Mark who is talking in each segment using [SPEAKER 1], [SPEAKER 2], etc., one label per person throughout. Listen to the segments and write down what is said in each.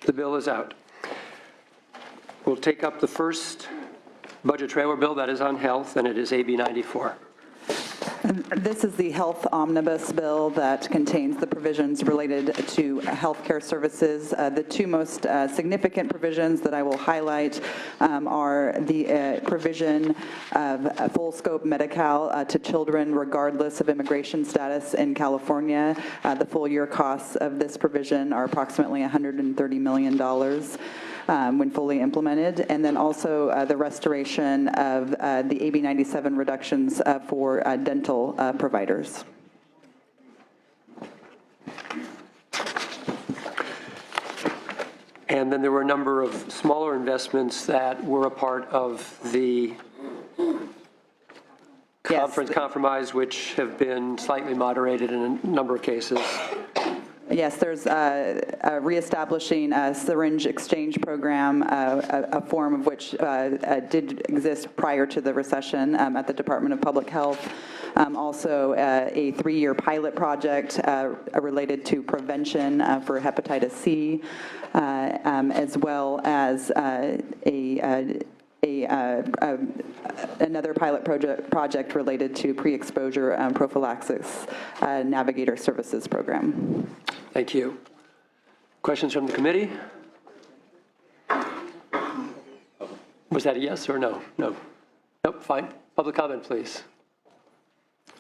[SPEAKER 1] The bill is out. We'll take up the first budget trailer bill that is on health, and it is AB 94.
[SPEAKER 2] This is the health omnibus bill that contains the provisions related to healthcare services. The two most significant provisions that I will highlight are the provision of full scope Medi-Cal to children regardless of immigration status in California. The full year costs of this provision are approximately $130 million. When fully implemented, and then also the restoration of the AB 97 reductions for dental providers.
[SPEAKER 1] And then there were a number of smaller investments that were a part of the conference compromise, which have been slightly moderated in a number of cases.
[SPEAKER 2] Yes, there's reestablishing a syringe exchange program, a form of which did exist prior to the recession at the Department of Public Health. Also, a 3-year pilot project related to prevention for hepatitis C, as well as another pilot project related to pre-exposure prophylaxis navigator services program.
[SPEAKER 1] Thank you. Questions from the committee? Was that a yes or no? No. Nope, fine. Public comment, please.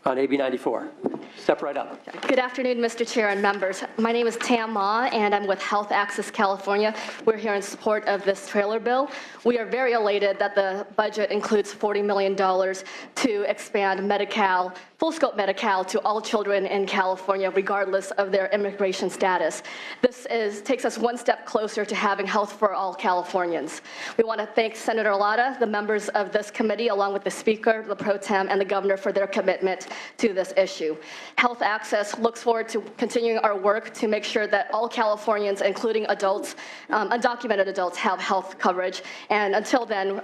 [SPEAKER 1] On AB 94. Step right up.
[SPEAKER 3] Good afternoon, Mr. Chair and members. My name is Tam Ma, and I'm with Health Access California. We're here in support of this trailer bill. We are very elated that the budget includes $40 million to expand Medi-Cal, full scope Medi-Cal to all children in California, regardless of their immigration status. This takes us one step closer to having health for all Californians. We want to thank Senator Lada, the members of this committee, along with the Speaker, the Pro Tem, and the Governor for their commitment to this issue. Health Access looks forward to continuing our work to make sure that all Californians, including adults, undocumented adults, have health coverage. And until then,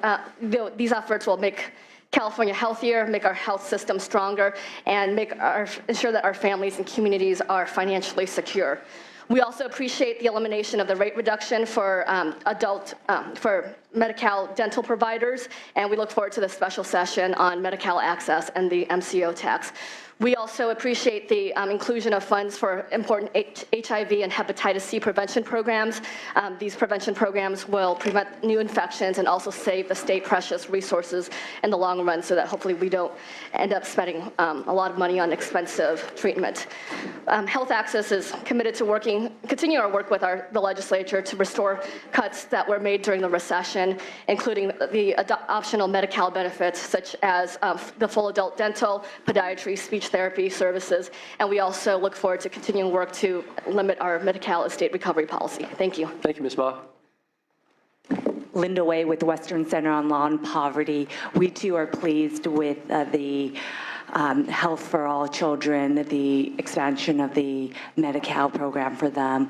[SPEAKER 3] these efforts will make California healthier, make our health system stronger, and ensure that our families and communities are financially secure. We also appreciate the elimination of the rate reduction for for Medi-Cal dental providers, and we look forward to the special session on Medi-Cal access and the MCO tax. We also appreciate the inclusion of funds for important HIV and hepatitis C prevention programs. These prevention programs will prevent new infections and also save the state precious resources in the long run, so that hopefully we don't end up spending a lot of money on expensive treatment. Health Access is committed to continue our work with the legislature to restore cuts that were made during the recession, including the optional Medi-Cal benefits such as the full adult dental, podiatry, speech therapy services, and we also look forward to continuing work to limit our Medi-Cal estate recovery policy. Thank you.
[SPEAKER 1] Thank you, Ms. Ma.
[SPEAKER 4] Linda Way with Western Center on Law and Poverty. We too are pleased with the Health for All Children, the expansion of the Medi-Cal program for them.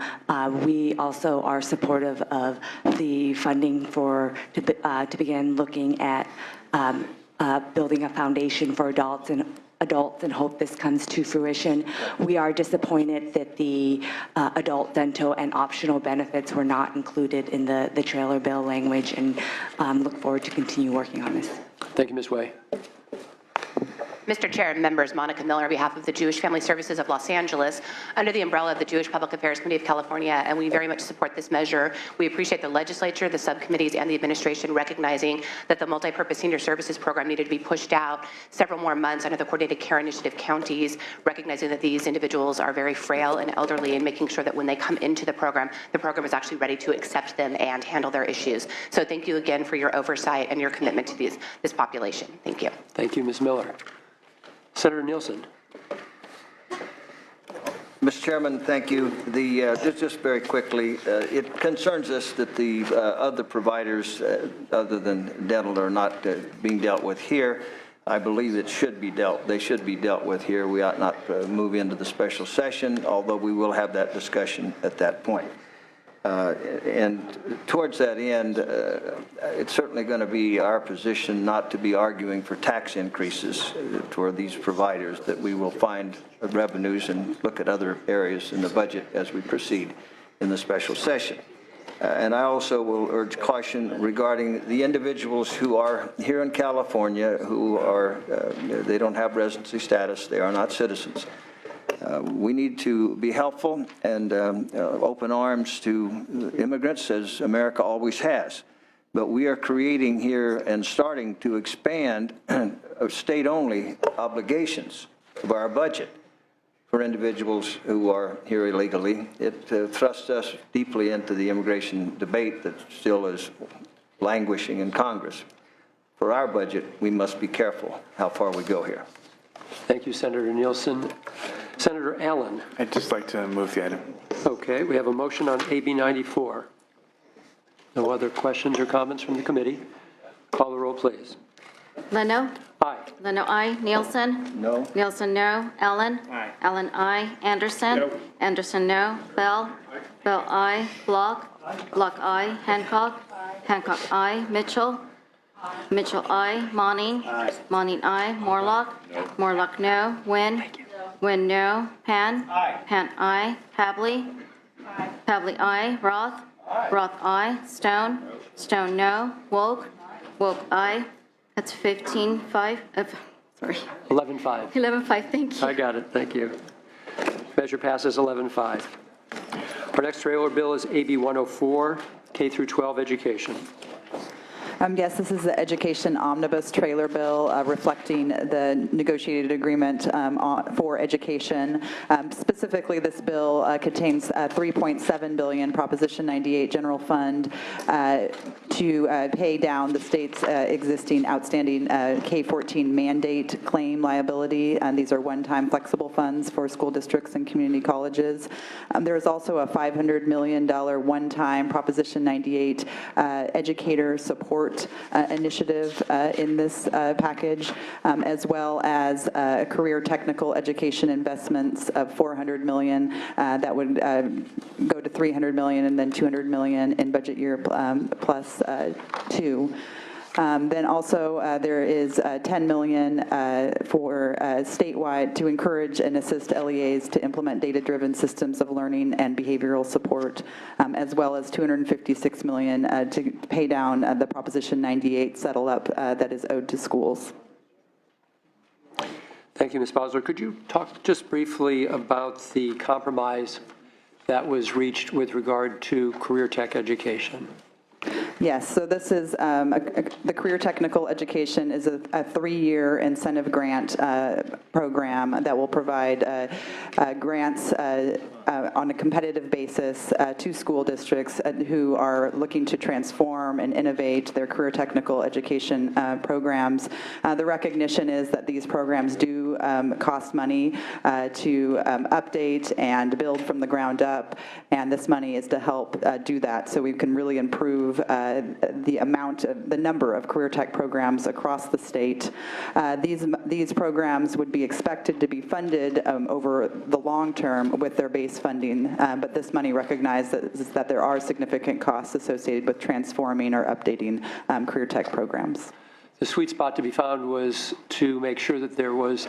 [SPEAKER 4] We also are supportive of the funding to begin looking at building a foundation for adults and hope this comes to fruition. We are disappointed that the adult dental and optional benefits were not included in the trailer bill language, and look forward to continue working on this.
[SPEAKER 1] Thank you, Ms. Way.
[SPEAKER 5] Mr. Chair and members, Monica Miller on behalf of the Jewish Family Services of Los Angeles, under the umbrella of the Jewish Public Affairs Committee of California, and we very much support this measure. We appreciate the legislature, the subcommittees, and the administration recognizing that the multi-purpose senior services program needed to be pushed out several more months under the Coordinated Care Initiative counties, recognizing that these individuals are very frail and elderly, and making sure that when they come into the program is actually ready to accept them and handle their issues. So thank you again for your oversight and your commitment to this population. Thank you.
[SPEAKER 1] Thank you, Ms. Miller. Senator Nielsen.
[SPEAKER 6] Mr. Chairman, thank you. Just very quickly, it concerns us that the other providers, other than dental, are not being dealt with here. I believe they should be dealt with here. We ought not move into the special session, although we will have that discussion at that point. And towards that end, it's certainly going to be our position not to be arguing for tax increases toward these providers, that we will find revenues and look at other areas in the budget as we proceed in the special session. And I also will urge caution regarding the individuals who are here in California who are, they don't have residency status, they are not citizens. We need to be helpful and open arms to immigrants, as America always has. But we are creating here and starting to expand state-only obligations of our budget for individuals who are here illegally. It thrusts us deeply into the immigration debate that still is languishing in Congress. For our budget, we must be careful how far we go here.
[SPEAKER 1] Thank you, Senator Nielsen. Senator Allen.
[SPEAKER 7] I'd just like to move the item.
[SPEAKER 1] Okay, we have a motion on AB 94. No other questions or comments from the committee? Call the roll, please.
[SPEAKER 8] Leno?
[SPEAKER 1] Aye.
[SPEAKER 8] Leno, aye. Nielsen?
[SPEAKER 6] No?
[SPEAKER 8] Nielsen, no. Allen?
[SPEAKER 7] Aye.
[SPEAKER 8] Allen, aye. Anderson?
[SPEAKER 7] No.
[SPEAKER 8] Anderson, no. Bell? Bell, aye. Block? Block, aye. Hancock? Hancock, aye. Mitchell? Mitchell, aye. Monning? Monning, aye. Morlock? Morlock, no. Wynn? Wynn, no. Pan? Pan, aye. Havley? Havley, aye. Roth? Roth, aye. Stone? Stone, no. Wolk? Wolk, aye. That's 15-5, sorry,
[SPEAKER 1] 11-5.
[SPEAKER 8] 11-5, thank you.
[SPEAKER 1] I got it, thank you. Measure passes 11-5. Our next trailer bill is AB 104, K through 12 education.
[SPEAKER 2] Yes, this is the Education Omnibus Trailer Bill reflecting the negotiated agreement for education. Specifically, this bill contains $3.7 billion Proposition 98 General Fund to pay down the state's existing outstanding K-14 mandate claim liability. And these are one-time flexible funds for school districts and community colleges. There is also a $500 million one-time Proposition 98 educator support initiative in this package, as well as career technical education investments of $400 million that would go to $300 million and then $200 million in budget year plus 2. Then also there is $10 million for statewide to encourage and assist LEAs to implement data-driven systems of learning and behavioral support, as well as $256 million to pay down the Proposition 98 settle up that is owed to schools.
[SPEAKER 1] Thank you, Ms. Bosler. Could you talk just briefly about the compromise that was reached with regard to career tech education?
[SPEAKER 2] Yes, so this is, the Career Technical Education is a 3-year incentive grant program that will provide grants on a competitive basis to school districts who are looking to transform and innovate their career technical education programs. The recognition is that these programs do cost money to update and build from the ground up, and this money is to help do that so we can really improve the number of career tech programs across the state. These programs would be expected to be funded over the long term with their base funding, but this money recognizes that there are significant costs associated with transforming or updating career tech programs.
[SPEAKER 1] The sweet spot to be found was to make sure that there was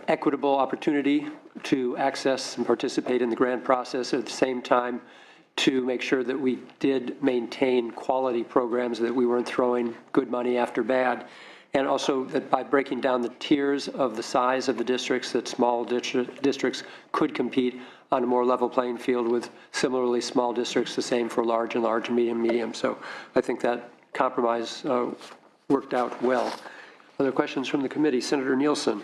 [SPEAKER 1] equitable opportunity to access and participate in the grant process, at the same time to make sure that we did maintain quality programs, that we weren't throwing good money after bad, and also that by breaking down the tiers of the size of the districts, that small districts could compete on a more level playing field with similarly small districts, the same for large and large, medium. So I think that compromise worked out well. Other questions from the committee? Senator Nielsen.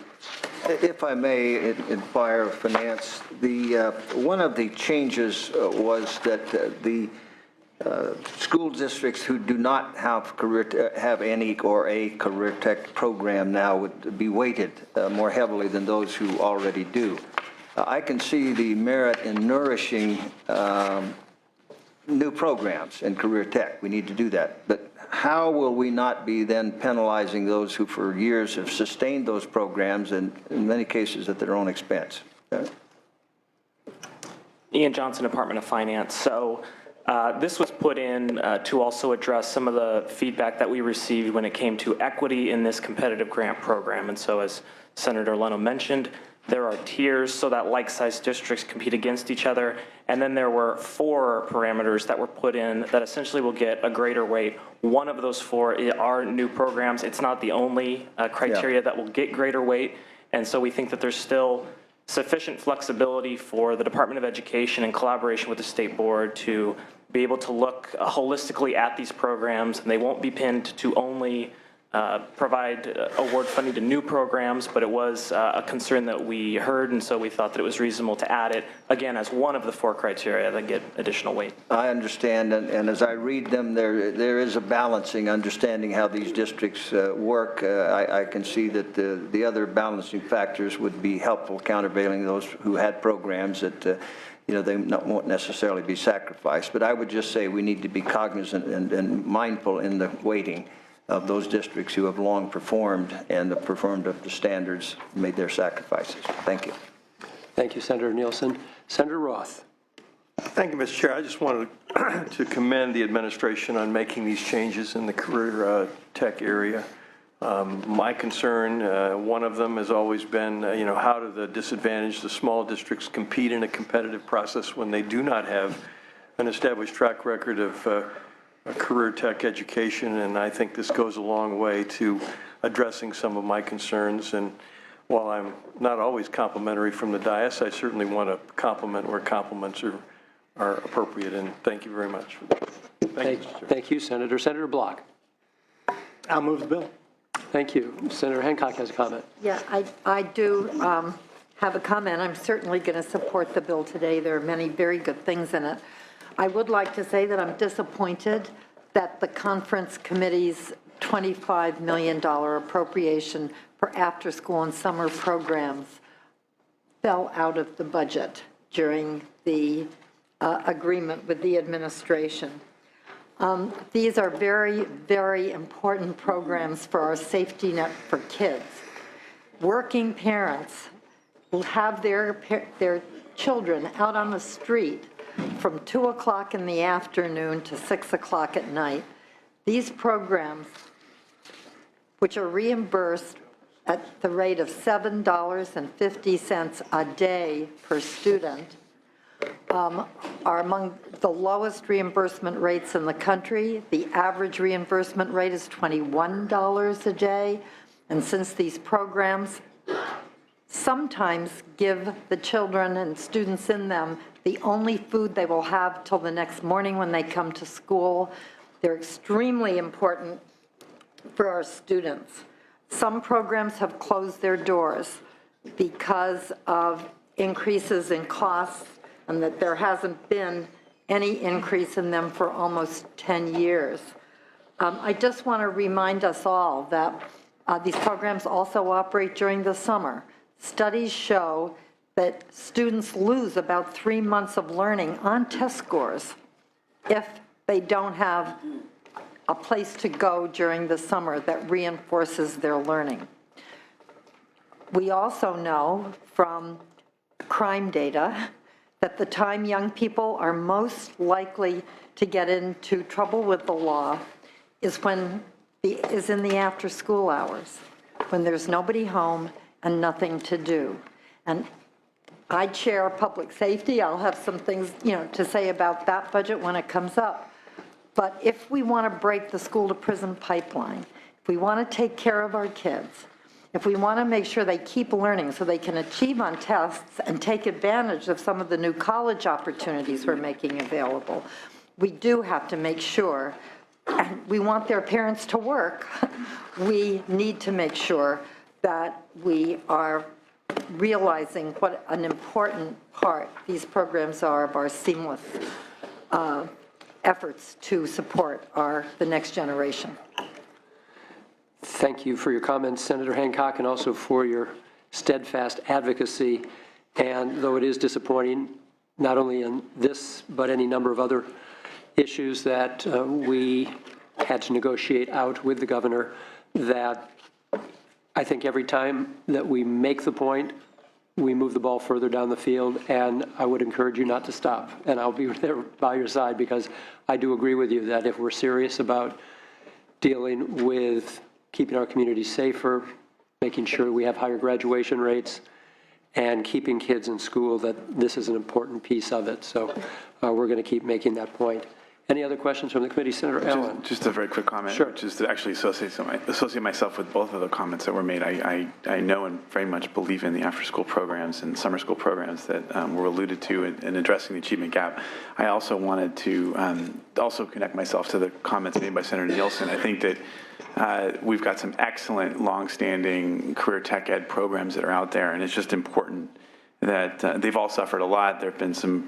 [SPEAKER 6] If I may inquire of Finance, one of the changes was that the school districts who do not have any or a career tech program now would be weighted more heavily than those who already do. I can see the merit in nourishing new programs in career tech. We need to do that. But how will we not be then penalizing those who for years have sustained those programs and in many cases at their own expense?
[SPEAKER 9] Ian Johnson, Department of Finance. So this was put in to also address some of the feedback that we received when it came to equity in this competitive grant program. And so as Senator Leno mentioned, There are tiers so that like-sized districts compete against each other. And then there were 4 parameters that were put in that essentially will get a greater weight. One of those 4 are new programs. It's not the only criteria that will get greater weight. And so we think that there's still sufficient flexibility for the Department of Education in collaboration with the state board to be able to look holistically at these programs, and they won't be pinned to only provide award funding to new programs, but it was a concern that we heard, and so we thought that it was reasonable to add it, again, as one of the 4 criteria that get additional weight.
[SPEAKER 6] I understand, and as I read them, there is a balancing, understanding how these districts work. I can see that the other balancing factors would be helpful, countervailing those who had programs that they won't necessarily be sacrificed. But I would just say we need to be cognizant and mindful in the weighting of those districts who have long performed and have performed up to standards, made their sacrifices. Thank you.
[SPEAKER 1] Thank you, Senator Nielsen. Senator Roth.
[SPEAKER 7] Thank you, Mr. Chair. I just wanted to commend the administration on making these changes in the career tech area. My concern, one of them has always been, how do the disadvantaged, the small districts compete in a competitive process when they do not have an established track record of a career tech education, and I think this goes a long way to addressing some of my concerns. And while I'm not always complimentary from the dais, I certainly want to compliment where compliments are appropriate, and thank you very much.
[SPEAKER 1] Thank you, Senator. Senator Block.
[SPEAKER 7] I'll move the bill.
[SPEAKER 1] Thank you. Senator Hancock has a comment.
[SPEAKER 10] Yeah, I do have a comment. I'm certainly going to support the bill today. There are many very good things in it. I would like to say that I'm disappointed that the conference committee's $25 million appropriation for after-school and summer programs fell out of the budget during the agreement with the administration. These are very, very important programs for our safety net for kids. Working parents will have their children out on the street from 2 o'clock in the afternoon to 6 o'clock at night. These programs, which are reimbursed at the rate of $7.50 a day per student, are among the lowest reimbursement rates in the country. The average reimbursement rate is $21 a day. And since these programs sometimes give the children and students in them the only food they will have till the next morning when they come to school, they're extremely important for our students. Some programs have closed their doors because of increases in costs, and that there hasn't been any increase in them for almost 10 years. I just want to remind us all that these programs also operate during the summer. Studies show that students lose about 3 months of learning on test scores if they don't have a place to go during the summer that reinforces their learning. We also know from crime data that the time young people are most likely to get into trouble with the law is in the after-school hours, when there's nobody home and nothing to do. And I chair public safety. I'll have some things, to say about that budget when it comes up. But if we want to break the school-to-prison pipeline, if we want to take care of our kids, if we want to make sure they keep learning so they can achieve on tests and take advantage of some of the new college opportunities we're making available, we do have to make sure, and we want their parents to work, we need to make sure that we are realizing what an important part these programs are of our seamless efforts to support the next generation.
[SPEAKER 1] Thank you for your comments, Senator Hancock, and also for your steadfast advocacy. And though it is disappointing, not only in this, but any number of other issues that we had to negotiate out with the governor, that I think every time that we make the point, we move the ball further down the field, and I would encourage you not to stop. And I'll be there by your side, because I do agree with you that if we're serious about dealing with keeping our communities safer, making sure we have higher graduation rates, and keeping kids in school, that this is an important piece of it. So we're going to keep making that point. Any other questions from the committee? Senator Allen.
[SPEAKER 11] Just a very quick comment.
[SPEAKER 1] Sure.
[SPEAKER 11] Which is to actually associate myself with both of the comments that were made. I know and very much believe in the after-school programs and summer school programs that were alluded to in addressing the achievement gap. I also wanted to also connect myself to the comments made by Senator Nielsen. I think that we've got some excellent, long-standing career tech ed programs that are out there, and it's just important that they've all suffered a lot. There have been some,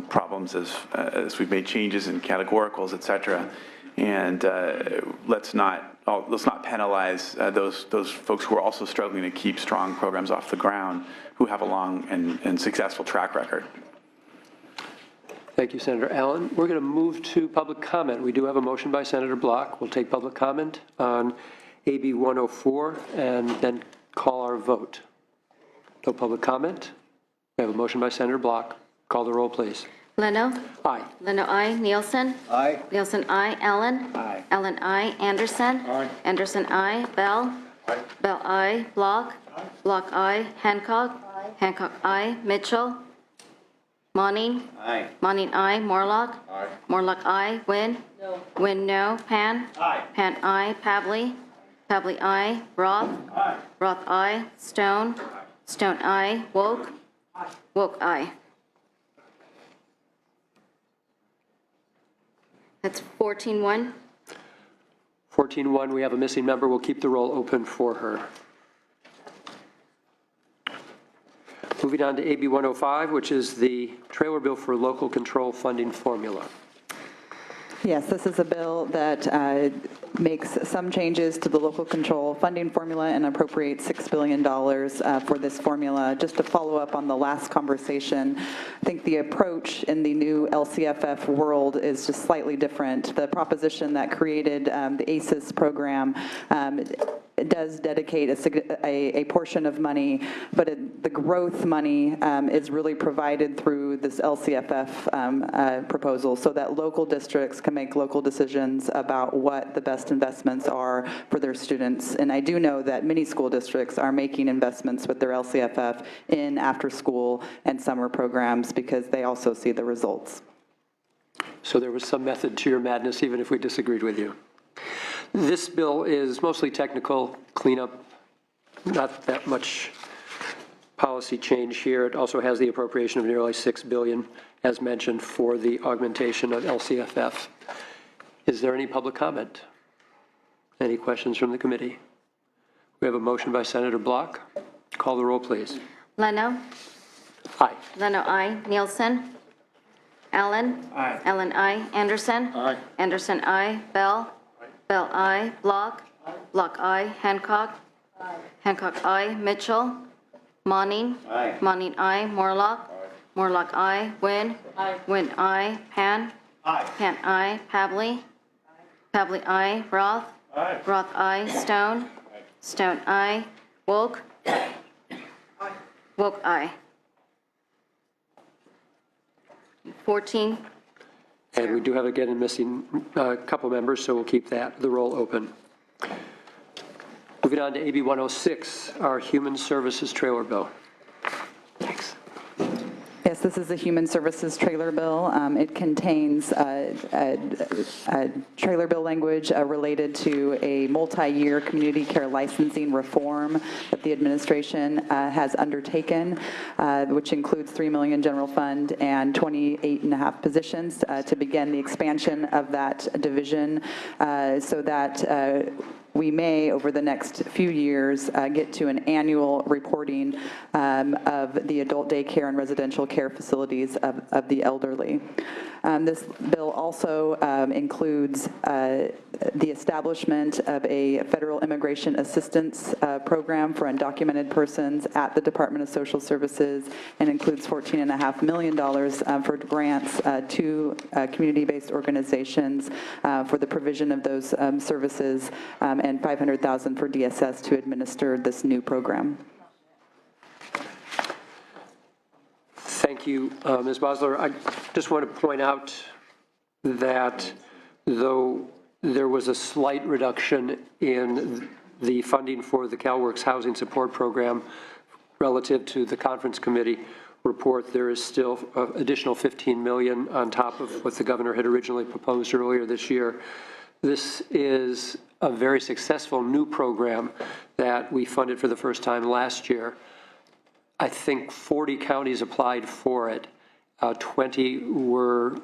[SPEAKER 11] problems as we've made changes in categoricals, et cetera. And let's not penalize those folks who are also struggling to keep strong programs off the ground, who have a long and successful track record.
[SPEAKER 1] Thank you, Senator Allen. We're going to move to public comment. We do have a motion by Senator Block. We'll take public comment on AB 104 and then call our vote. No public comment. We have a motion by Senator Block. Call the roll, please.
[SPEAKER 8] Leno?
[SPEAKER 1] Aye.
[SPEAKER 8] Leno, aye. Nielsen?
[SPEAKER 6] Aye.
[SPEAKER 8] Nielsen, aye. Allen?
[SPEAKER 11] Aye.
[SPEAKER 8] Allen, aye. Anderson?
[SPEAKER 11] Aye.
[SPEAKER 8] Anderson, aye. Bell?
[SPEAKER 11] Aye.
[SPEAKER 8] Bell, aye. Block? Block, aye. Hancock? Hancock, aye. Mitchell? Monning?
[SPEAKER 11] Aye.
[SPEAKER 8] Monning, aye. Morlock?
[SPEAKER 11] Aye.
[SPEAKER 8] Morlock, aye. Wynn? No. Wynn, no. Pan?
[SPEAKER 11] Aye.
[SPEAKER 8] Pan, aye. Pavley? Pavley, aye. Roth?
[SPEAKER 11] Aye.
[SPEAKER 8] Roth, aye. Stone? Stone, aye. Woke? Woke, aye. That's 14-1.
[SPEAKER 1] 14-1, we have a missing member. We'll keep the roll open for her. Moving on to AB 105, which is the trailer bill for local control funding formula.
[SPEAKER 2] Yes, this is a bill that makes some changes to the local control funding formula and appropriates $6 billion for this formula. Just to follow up on the last conversation, I think the approach in the new LCFF world is just slightly different. The that created the ACES program it does dedicate a portion of money, but the growth money is really provided through this LCFF proposal so that local districts can make local decisions about what the best investments are for their students. And I do know that many school districts are making investments with their LCFF in after-school and summer programs because they also see the results.
[SPEAKER 1] So there was some method to your madness, even if we disagreed with you. This bill is mostly technical cleanup, not that much policy change here. It also has the appropriation of nearly $6 billion, as mentioned, for the augmentation of LCFF. Is there any public comment? Any questions from the committee? We have a motion by Senator Block. Call the roll, please.
[SPEAKER 8] Leno?
[SPEAKER 1] Aye.
[SPEAKER 8] Leno, aye. Nielsen? Allen?
[SPEAKER 11] Aye.
[SPEAKER 8] Allen, aye. Anderson?
[SPEAKER 11] Aye.
[SPEAKER 8] Anderson, aye. Bell? Bell, aye. Block? Block, aye. Hancock? Hancock, aye. Mitchell? Monning?
[SPEAKER 11] Aye.
[SPEAKER 8] Monning, aye. Morlock? Morlock, aye. Wynn? Wynn, aye. Pan?
[SPEAKER 11] Aye.
[SPEAKER 8] Pan, aye. Pavley? Pavley, aye. Roth?
[SPEAKER 11] Aye.
[SPEAKER 8] Roth, aye. Stone? Stone, aye. Woke? Woke, aye. 14.
[SPEAKER 1] And we do have, again, a missing couple members, so we'll keep the roll open. Moving on to AB 106, our Human Services Trailer Bill. Thanks.
[SPEAKER 2] Yes, this is a Human Services trailer bill. It contains a trailer bill language related to a multi-year community care licensing reform that the administration has undertaken, which includes $3 million general fund and 28.5 positions to begin the expansion of that division so that we may, over the next few years, get to an annual reporting of the adult daycare and residential care facilities of the elderly. This bill also includes the establishment of a federal immigration assistance program for undocumented persons at the Department of Social Services and includes $14.5 million for grants to community-based organizations for the provision of those services and $500,000 for DSS to administer this new program.
[SPEAKER 1] Thank you, Ms. Bosler. I just want to point out that though there was a slight reduction in the funding for the CalWorks Housing Support Program relative to the conference committee report, there is still additional $15 million on top of what the governor had originally proposed earlier this year. This is a very successful new program that we funded for the first time last year. I think 40 counties applied for it. 20 were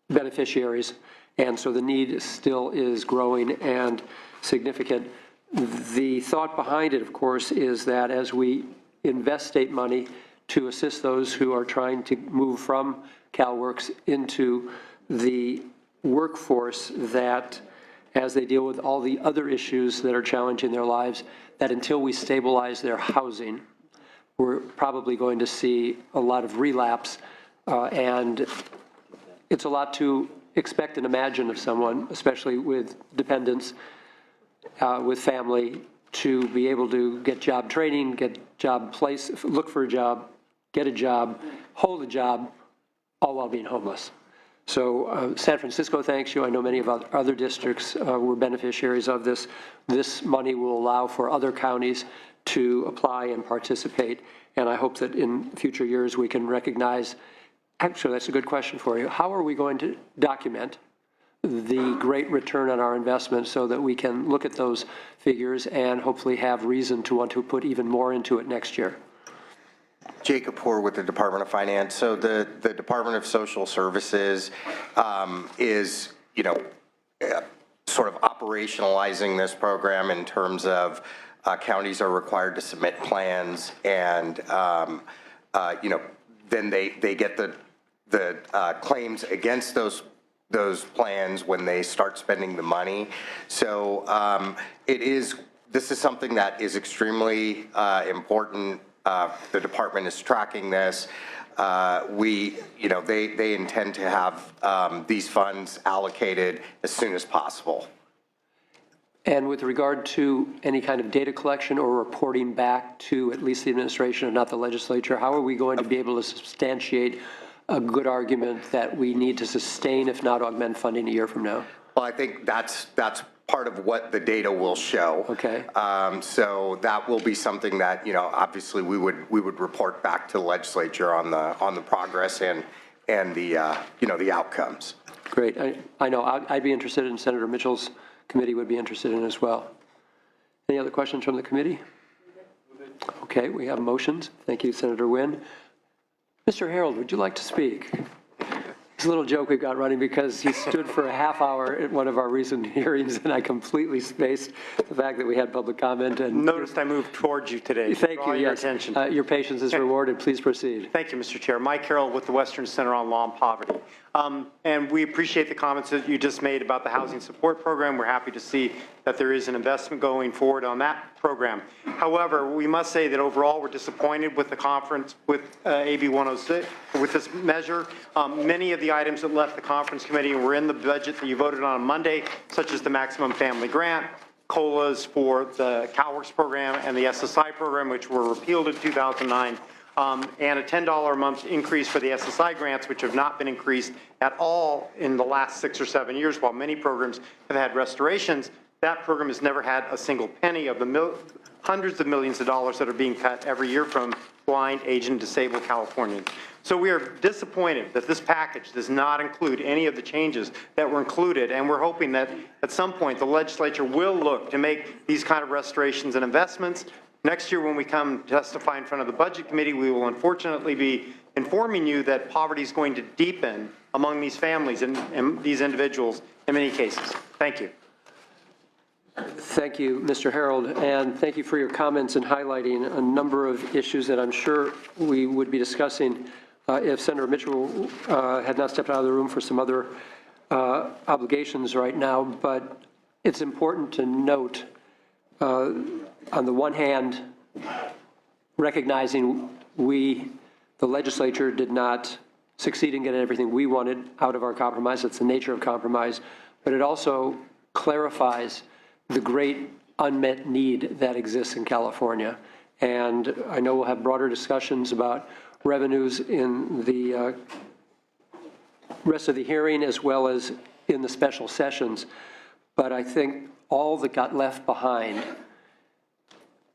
[SPEAKER 1] beneficiaries, and so the need still is growing and significant. The thought behind it, of course, is that as we invest state money to assist those who are trying to move from CalWORKs into the workforce, that as they deal with all the other issues that are challenging their lives, that until we stabilize their housing, we're probably going to see a lot of relapse, and it's a lot to expect and imagine of someone, especially with dependents, with family, to be able to get job training, get job place, look for a job, get a job, hold a job, all while being homeless. So San Francisco thanks you. I know many of other districts were beneficiaries of this. This money will allow for other counties to apply and participate, and I hope that in future years we can recognize. Actually, that's a good question for you. How are we going to document the great return on our investment so that we can look at those figures and hopefully have reason to want to put even more into it next year?
[SPEAKER 12] Jacob Hoare with the Department of Finance. So the Department of Social Services is, sort of operationalizing this program in terms of counties are required to submit plans, and then they get the claims against those plans when they start spending the money. So this is something that is extremely important. The department is tracking this. They intend to have these funds allocated as soon as possible.
[SPEAKER 1] And with regard to any kind of data collection or reporting back to at least the administration and not the legislature, how are we going to be able to substantiate a good argument that we need to sustain, if not augment, funding a year from now?
[SPEAKER 12] Well, I think that's part of what the data will show. Okay. So that will be something that, obviously we would report back to the legislature on the progress and the the outcomes.
[SPEAKER 1] Great. I know I'd be interested in. Senator Mitchell's committee would be interested in as well. Any other questions from the committee? Okay, we have motions. Thank you, Senator Wynn. Mr. Harold, would you like to speak? It's a little joke we've got running because he stood for a half hour at one of our recent hearings, and I completely spaced the fact that we had public comment. And
[SPEAKER 13] noticed I moved towards you today.
[SPEAKER 1] Thank you.
[SPEAKER 13] Your
[SPEAKER 1] Yes.
[SPEAKER 13] attention.
[SPEAKER 1] Your patience is rewarded. Please proceed.
[SPEAKER 13] Thank you, Mr. Chair. Mike Carroll with the Western Center on Law and Poverty. And we appreciate the comments that you just made about the housing support program. We're happy to see that there is an investment going forward on that program. However, we must say that overall we're disappointed with the conference with AB 106, with this measure. Many of the items that left the conference committee were in the budget that you voted on Monday, such as the maximum family grant, COLAs for the CalWORKs program and the SSI program, which were repealed in 2009. And a $10 a month increase for the SSI grants, which have not been increased at all in the last 6 or 7 years. While many programs have had restorations, that program has never had a single penny of the hundreds of millions of dollars that are being cut every year from blind, aged, and disabled Californians. So we are disappointed that this package does not include any of the changes that were included, and we're hoping that at some point the legislature will look to make these kind of restorations and investments. Next year, when we come testify in front of the Budget Committee, we will unfortunately be informing you that poverty is going to deepen among these families and these individuals in many cases. Thank you.
[SPEAKER 1] Thank you, Mr. Harold, and thank you for your comments and highlighting a number of issues that I'm sure we would be discussing if Senator Mitchell had not stepped out of the room for some other obligations right now. But it's important to note, on the one hand, recognizing the legislature did not succeed in getting everything we wanted out of our compromise. That's the nature of compromise. But it also clarifies the great unmet need that exists in California. And I know we'll have broader discussions about revenues in the rest of the hearing as well as in the special sessions. But I think all that got left behind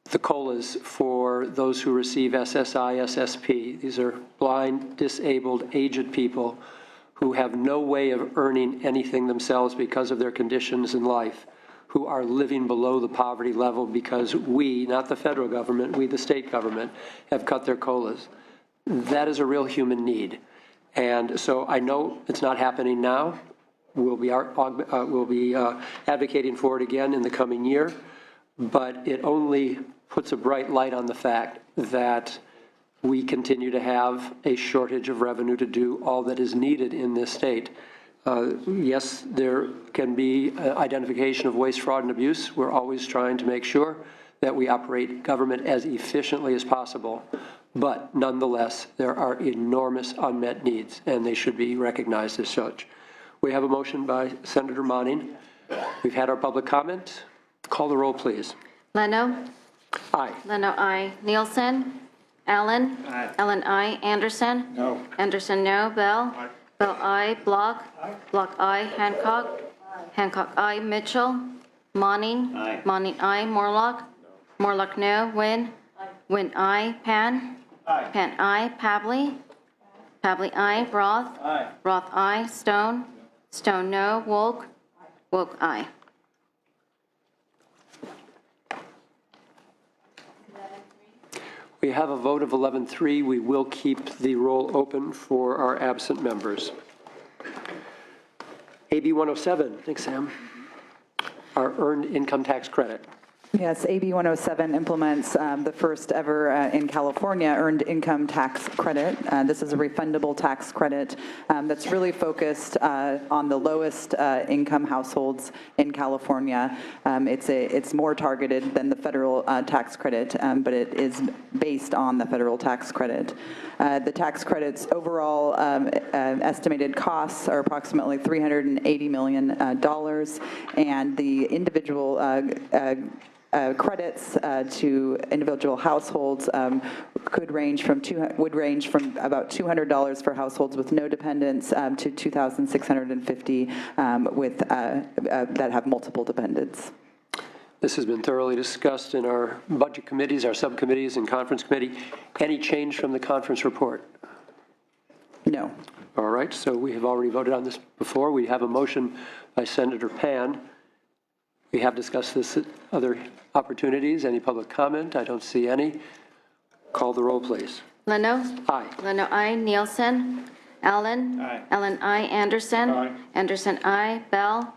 [SPEAKER 1] the COLAs for those who receive SSI, SSP. These are blind, disabled, aged people who have no way of earning anything themselves because of their conditions in life, who are living below the poverty level because we, not the federal government, we, the state government, have cut their COLAs. That is a real human need. And so I know it's not happening now. We'll be advocating for it again in the coming year, but it only puts a bright light on the fact that we continue to have a shortage of revenue to do all that is needed in this state. Yes, there can be identification of waste, fraud, and abuse. We're always trying to make sure that we operate government as efficiently as possible. But nonetheless, there are enormous unmet needs, and they should be recognized as such. We have a motion by Senator Monning. We've had our public comment. Call the roll, please.
[SPEAKER 8] Leno?
[SPEAKER 1] Aye.
[SPEAKER 8] Leno, aye. Nielsen? Allen?
[SPEAKER 13] Aye.
[SPEAKER 8] Allen, aye. Anderson?
[SPEAKER 13] No.
[SPEAKER 8] Anderson, no. Bell?
[SPEAKER 13] Aye.
[SPEAKER 8] Bell, aye. Block? Block, aye. Hancock? Hancock, aye. Mitchell? Monning?
[SPEAKER 13] Aye.
[SPEAKER 8] Monning, aye. Morlock? Morlock, no. Wynn? Wynn, aye. Pan?
[SPEAKER 13] Aye.
[SPEAKER 8] Pan, aye. Pavley? Pavley, aye. Roth?
[SPEAKER 13] Aye.
[SPEAKER 8] Roth, aye. Stone? Stone, no. Wolk? Wolk, aye.
[SPEAKER 1] We have a vote of 11-3. We will keep the roll open for our absent members. AB 107, thanks, Sam. Our earned income tax credit.
[SPEAKER 2] Yes, AB 107 implements the first ever in California earned income tax credit. This is a refundable tax credit that's really focused on the lowest income households in California. It's more targeted than the federal tax credit, but it is based on the federal tax credit. The tax credit's overall estimated costs are approximately $380 million, and the individual credits to individual households would range from about $200 for households with no dependents to $2,650 with that have multiple dependents.
[SPEAKER 1] This has been thoroughly discussed in our budget committees, our subcommittees, and conference committee. Any change from the conference report?
[SPEAKER 2] No.
[SPEAKER 1] All right, so we have already voted on this before. We have a motion by Senator Pan. We have discussed this at other opportunities. Any public comment? I don't see any. Call the roll, please.
[SPEAKER 8] Leno?
[SPEAKER 1] Aye.
[SPEAKER 8] Leno, aye. Nielsen? Allen?
[SPEAKER 13] Aye.
[SPEAKER 8] Allen, aye. Anderson?
[SPEAKER 13] Aye.
[SPEAKER 8] Anderson, aye. Bell?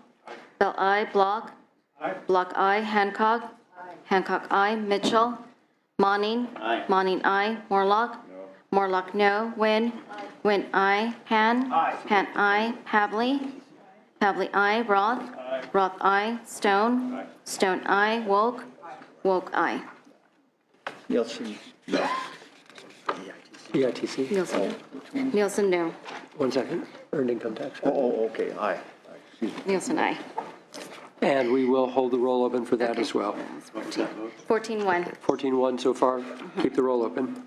[SPEAKER 8] Bell, aye. Block?
[SPEAKER 13] Aye.
[SPEAKER 8] Block, aye. Hancock? Hancock, aye. Mitchell? Monning?
[SPEAKER 13] Aye.
[SPEAKER 8] Monning, aye. Morlock? Morlock, no. Wynn? Wynn, aye. Pan?
[SPEAKER 13] Aye.
[SPEAKER 8] Pan, aye. Pavley? Pavley, aye. Roth?
[SPEAKER 13] Aye.
[SPEAKER 8] Roth, aye. Stone?
[SPEAKER 13] Aye.
[SPEAKER 8] Stone, aye. Wolk? Wolk, aye.
[SPEAKER 13] Nielsen? No.
[SPEAKER 1] EITC.
[SPEAKER 8] Nielsen? Nielsen, no.
[SPEAKER 1] 1 second. Earned income tax credit.
[SPEAKER 13] Oh, okay, aye. Excuse me.
[SPEAKER 8] Nielsen, aye.
[SPEAKER 1] And we will hold the roll open for that as well.
[SPEAKER 8] 14-1.
[SPEAKER 1] 14-1 so far. Keep the roll open.